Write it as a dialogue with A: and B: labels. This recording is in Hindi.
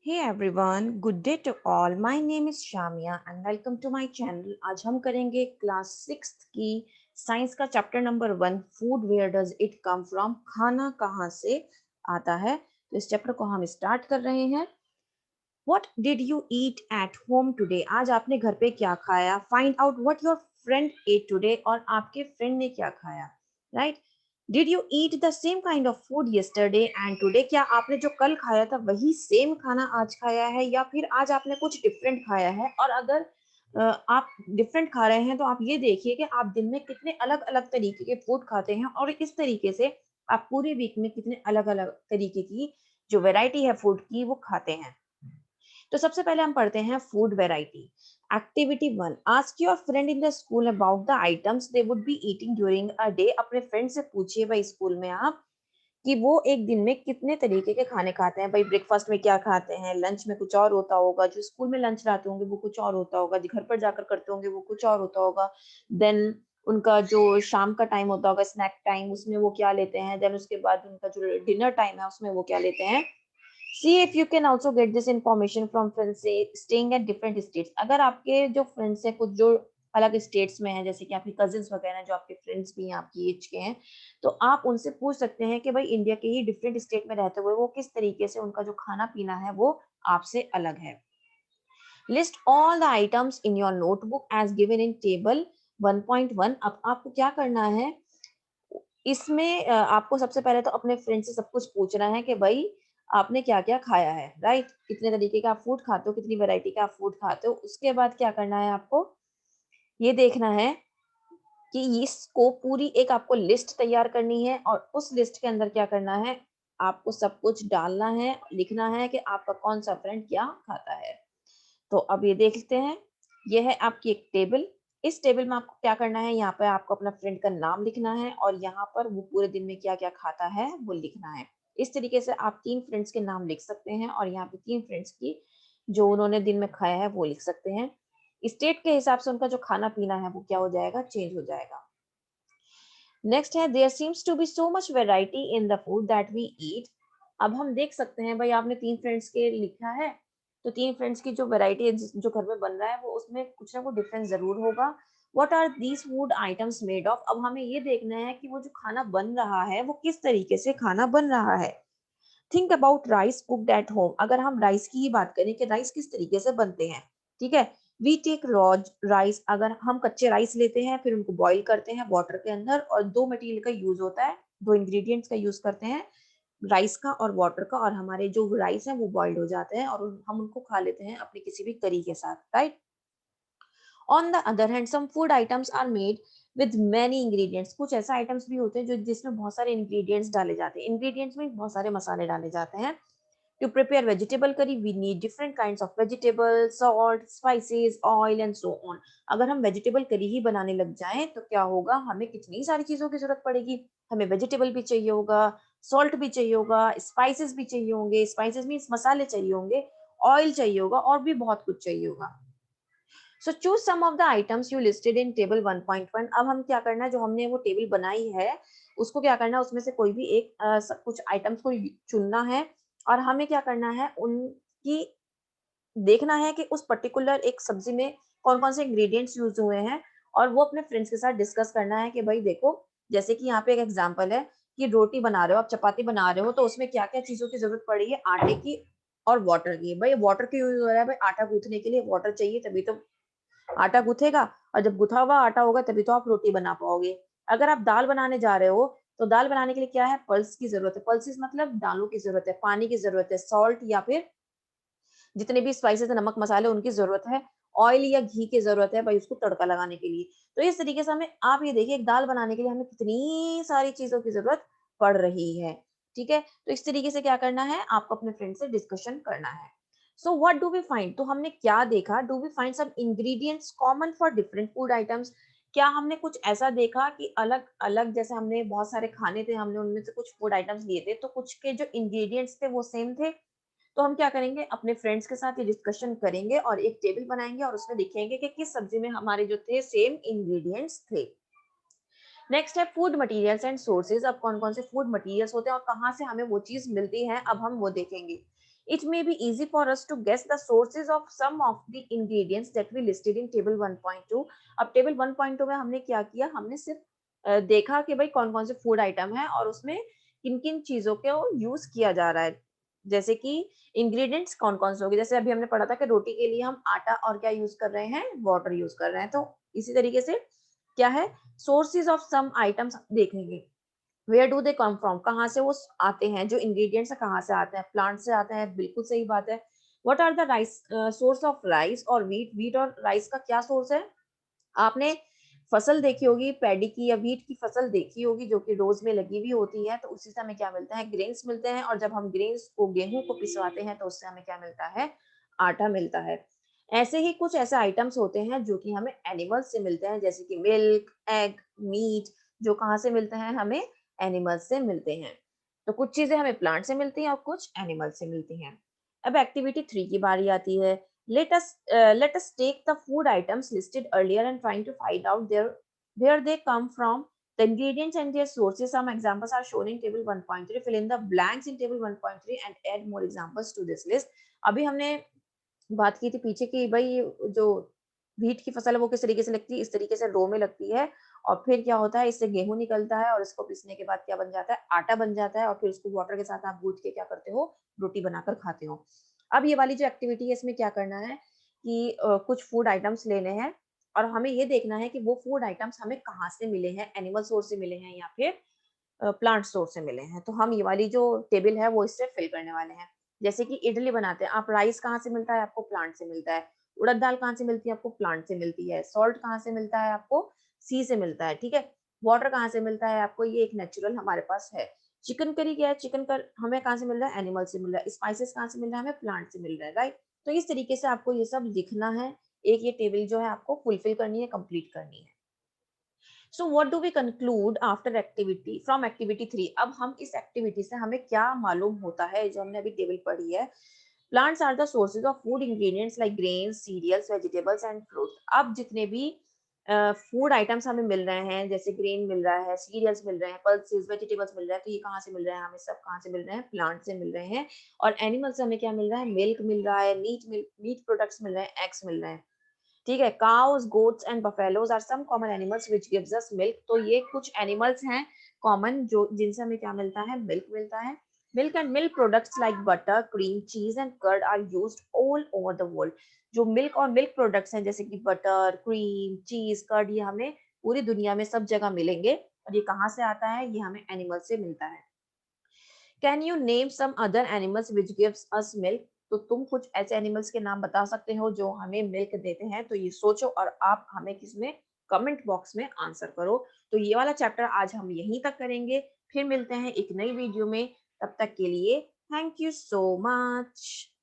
A: Hey everyone, good day to all. My name is Shamia and welcome to my channel. आज हम करेंगे क्लास 6th की साइंस का chapter number 1 food where does it come from, खाना कहाँ से आता है। तो इस चैप्टर को हम स्टार्ट कर रहे हैं। What did you eat at home today? आज आपने घर पे क्या खाया? Find out what your friend ate today और आपके फ्रेंड ने क्या खाया, right? Did you eat the same kind of food yesterday and today? क्या आपने जो कल खाया था वही सेम खाना आज खाया है या फिर आज आपने कुछ डिफरेंट खाया है? और अगर आप डिफरेंट खा रहे हैं तो आप ये देखिए कि आप दिन में कितने अलग अलग तरीके के फूड खाते हैं और इस तरीके से आप पूरे वीक में कितने अलग अलग तरीके की जो वैरायटी है फूड की वो खाते हैं। तो सबसे पहले हम पढ़ते हैं food variety. Activity 1, ask your friend in the school about the items they would be eating during a day. अपने फ्रेंड से पूछिए भाई स्कूल में आप कि वो एक दिन में कितने तरीके के खाने खाते हैं। भाई ब्रेकफास्ट में क्या खाते हैं, लंच में कुछ और होता होगा, जो स्कूल में लंच लाते होंगे वो कुछ और होता होगा, जो घर पर जाकर करते होंगे वो कुछ और होता होगा। देन उनका जो शाम का टाइम होता होगा स्नैक टाइम, उसमें वो क्या लेते हैं। देन उसके बाद उनका जो डिनर टाइम है उसमें वो क्या लेते हैं। See if you can also get this information from friends say staying at different states। अगर आपके जो फ्रेंड्स हैं कुछ जो अलग स्टेट्स में हैं, जैसे कि आपके कजिन्स वगैरह जो आपके फ्रेंड्स भी हैं आपकी एज के हैं, तो आप उनसे पूछ सकते हैं कि भाई इंडिया के ही डिफरेंट स्टेट में रहते हुए वो किस तरीके से उनका जो खाना पीना है वो आपसे अलग है। List all the items in your notebook as given in table 1.1। अब आपको क्या करना है इसमें, आपको सबसे पहले तो अपने फ्रेंड से सब कुछ पूछना है कि भाई आपने क्या क्या खाया है, राइट? कितने तरीके का आप फूड खाते हो, कितनी वैरायटी का आप फूड खाते हो। उसके बाद क्या करना है आपको ये देखना है कि इसको पूरी एक आपको लिस्ट तैयार करनी है और उस लिस्ट के अंदर क्या करना है, आपको सब कुछ डालना है, लिखना है कि आपका कौन सा फ्रेंड क्या खाता है। तो अब ये देख लेते हैं, ये है आपकी एक टेबल। इस टेबल में आपको क्या करना है, यहाँ पे आपको अपना फ्रेंड का नाम लिखना है और यहाँ पर वो पूरे दिन में क्या क्या खाता है वो लिखना है। इस तरीके से आप 3 फ्रेंड्स के नाम लिख सकते हैं और यहाँ पे 3 फ्रेंड्स की जो उन्होंने दिन में खाया है वो लिख सकते हैं। स्टेट के हिसाब से उनका जो खाना पीना है वो क्या हो जाएगा, चेंज हो जाएगा। नेक्स्ट है there seems to be so much variety in the food that we eat. अब हम देख सकते हैं भाई आपने 3 फ्रेंड्स के लिखा है, तो 3 फ्रेंड्स की जो वैरायटी है जो घर में बन रहा है वो उसमें कुछ ना कुछ डिफरेंस जरूर होगा। What are these food items made of? अब हमें ये देखना है कि वो जो खाना बन रहा है वो किस तरीके से खाना बन रहा है। Think about rice cooked at home. अगर हम राइस की ही बात करें कि राइस किस तरीके से बनते हैं, ठीक है। वी टेक रॉ राइस, अगर हम कच्चे राइस लेते हैं फिर उनको बॉईल करते हैं वाटर के अंदर और 2 मटेरियल का यूज होता है, 2 इंग्रेडिएंट्स का यूज करते हैं, राइस का और वाटर का, और हमारे जो राइस है वो बॉइल्ड हो जाते हैं और हम उनको खा लेते हैं अपने किसी भी करी के साथ, right. On the other hand some food items are made with many ingredients. कुछ ऐसा आइटम्स भी होते हैं जो जिसमें बहुत सारे इंग्रेडिएंट्स डाले जाते हैं। इंग्रेडिएंट्स में बहुत सारे मसाले डाले जाते हैं। To prepare vegetable curry, we need different kinds of vegetables, salt, spices, oil and so on। अगर हम वेजिटेबल करी ही बनाने लग जाएं तो क्या होगा, हमें कितनी सारी चीजों की जरूरत पड़ेगी। हमें वेजिटेबल भी चाहिए होगा, सॉल्ट भी चाहिए होगा, स्पाइसेस भी चाहिए होंगे, स्पाइसेस मीन्स मसाले चाहिए होंगे, ऑयल चाहिए होगा और भी बहुत कुछ चाहिए होगा। So choose some of the items you listed in table 1.1। अब हम क्या करना है, जो हमने वो टेबल बनाई है उसको क्या करना है, उसमें से कोई भी एक कुछ आइटम्स को चुनना है और हमें क्या करना है उनकी देखना है कि उस पर्टिकुलर एक सब्जी में कौन कौन से इंग्रेडिएंट्स यूज हुए हैं और वो अपने फ्रेंड्स के साथ डिस्कस करना है कि भाई देखो, जैसे कि यहाँ पे एक एग्जांपल है कि रोटी बना रहे हो आप, चपाती बना रहे हो, तो उसमें क्या क्या चीजों की जरूरत पड़ी है, आटे की और वाटर की। भाई वाटर क्यों यूज हो रहा है, भाई आटा गूंथने के लिए वाटर चाहिए तभी तो आटा गूथेगा, और जब गुथा हुआ आटा होगा तभी तो आप रोटी बना पाओगे। अगर आप दाल बनाने जा रहे हो तो दाल बनाने के लिए क्या है, पल्स की जरूरत है। पल्सेस मतलब दालों की जरूरत है, पानी की जरूरत है, सॉल्ट या फिर जितने भी स्पाइसेस है, नमक मसाले, उनकी जरूरत है, ऑयल या घी की जरूरत है भाई उसको तड़का लगाने के लिए। तो इस तरीके से हमें, आप ये देखिए एक दाल बनाने के लिए हमें कितनी सारी चीजों की जरूरत पड़ रही है, ठीक है। तो इस तरीके से क्या करना है, आपको अपने फ्रेंड से डिस्कशन करना है। So what do we find, तो हमने क्या देखा, do we find some ingredients common for different food items. क्या हमने कुछ ऐसा देखा कि अलग अलग, जैसे हमने बहुत सारे खाने थे, हमने उनमें से कुछ फूड आइटम्स लिए थे तो कुछ के जो इंग्रेडिएंट्स थे वो सेम थे। तो हम क्या करेंगे, अपने फ्रेंड्स के साथ ये डिस्कशन करेंगे और एक टेबल बनाएंगे और उसमें लिखेंगे कि किस सब्जी में हमारे जो थे सेम इंग्रेडिएंट्स थे। नेक्स्ट है फूड मटेरियल्स एंड सोर्सेज। अब कौन कौन से फूड मटेरियल्स होते हैं और कहाँ से हमें वो चीज मिलती है, अब हम वो देखेंगे। It may be easy for us to guess the sources of some of the ingredients that we listed in table 1.2. अब टेबल 1.2 में हमने क्या किया, हमने सिर्फ देखा कि भाई कौन कौन से फूड आइटम है और उसमें किन किन चीजों को यूज किया जा रहा है, जैसे कि इंग्रेडिएंट्स कौन कौन से होंगे। जैसे अभी हमने पढ़ा था कि रोटी के लिए हम आटा और क्या यूज कर रहे हैं, वाटर यूज कर रहे हैं। तो इसी तरीके से क्या है, सोर्सेज ऑफ सम आइटम्स देखेंगे। Where do they come from, कहाँ से वो आते हैं, जो इंग्रेडिएंट्स है कहाँ से आते हैं, प्लांट से आते हैं, बिल्कुल सही बात है। What are the rice, source of rice और व्हीट, व्हीट और राइस का क्या सोर्स है। आपने फसल देखी होगी पैडी की या व्हीट की फसल देखी होगी जो कि रोज में लगी हुई होती है, तो उसी से हमें क्या मिलता है, ग्रेन्स मिलते हैं। और जब हम ग्रेन्स को, गेहूं को पिसवाते हैं तो उससे हमें क्या मिलता है, आटा मिलता है। ऐसे ही कुछ ऐसे आइटम्स होते हैं जो कि हमें एनिमल्स से मिलते हैं, जैसे कि मिल्क, एग, मीट, जो कहाँ से मिलते हैं, हमें एनिमल्स से मिलते हैं। तो कुछ चीजें हमें प्लांट से मिलती हैं और कुछ एनिमल से मिलती हैं। अब एक्टिविटी 3 की बारी आती है। Let us take the food items listed earlier and trying to find out where they come from, the ingredients and their sources. Some examples are shown in table 1.3. Fill in the blanks in table 1.3 and add more examples to this list. अभी हमने बात की थी पीछे की भाई जो व्हीट की फसल है वो किस तरीके से लगती है, इस तरीके से रो में लगती है और फिर क्या होता है, इससे गेहूं निकलता है और इसको पीसने के बाद क्या बन जाता है, आटा बन जाता है और फिर उसको वाटर के साथ आप गूंथ के क्या करते हो, रोटी बनाकर खाते हो। अब ये वाली जो एक्टिविटी है इसमें क्या करना है कि कुछ फूड आइटम्स लेने हैं और हमें ये देखना है कि वो फूड आइटम्स हमें कहाँ से मिले हैं, एनिमल सोर्स से मिले हैं या फिर प्लांट सोर्स से मिले हैं। तो हम ये वाली जो टेबल है वो इससे फिल करने वाले हैं। जैसे कि इडली बनाते हैं, आप राइस कहाँ से मिलता है, आपको प्लांट से मिलता है। उड़द दाल कहाँ से मिलती है, आपको प्लांट से मिलती है। सॉल्ट कहाँ से मिलता है, आपको सी से मिलता है, ठीक है। वाटर कहाँ से मिलता है आपको, ये एक नेचुरल हमारे पास है। चिकन करी क्या है, चिकन कर हमें कहाँ से मिल रहा है, एनिमल से मिल रहा है। स्पाइसेस कहाँ से मिल रहा है, हमें प्लांट से मिल रहा है, राइट। तो इस तरीके से आपको ये सब लिखना है, एक ये टेबल जो है आपको फुलफिल करनी है, कंप्लीट करनी है। So what do we conclude after activity from activity 3। अब हम इस एक्टिविटी से हमें क्या मालूम होता है, जो हमने अभी टेबल पढ़ी है। Plants are the sources of food ingredients like grains, cereals, vegetables and fruit. अब जितने भी फूड आइटम्स हमें मिल रहे हैं, जैसे ग्रेन मिल रहा है, सीरियल्स मिल रहे हैं, पल्सेस, वेजिटेबल्स मिल रहा है, तो ये कहाँ से मिल रहे हैं, हमें सब कहाँ से मिल रहे हैं, प्लांट से मिल रहे हैं। और एनिमल से हमें क्या मिल रहा है, मिल्क मिल रहा है, मीट प्रोडक्ट्स मिल रहे हैं, एग्स मिल रहे हैं, ठीक है। Cows, goats and buffaloes are some common animals which gives us milk. तो ये कुछ एनिमल्स हैं कॉमन जो जिनसे हमें क्या मिलता है, मिल्क मिलता है। Milk and milk products like butter, cream, cheese and curd are used all over the world. जो मिल्क और मिल्क प्रोडक्ट्स हैं जैसे कि बटर, क्रीम, चीज, कर्ड, ये हमें पूरी दुनिया में सब जगह मिलेंगे। और ये कहाँ से आता है, ये हमें एनिमल से मिलता है। Can you name some other animals which gives us milk. तो तुम कुछ ऐसे एनिमल्स के नाम बता सकते हो जो हमें मिल्क देते हैं। तो ये सोचो और आप हमें किसमें, कमेंट बॉक्स में आंसर करो। तो ये वाला चैप्टर आज हम यहीं तक करेंगे, फिर मिलते हैं एक नई वीडियो में। तब तक के लिए थैंक यू सो मच।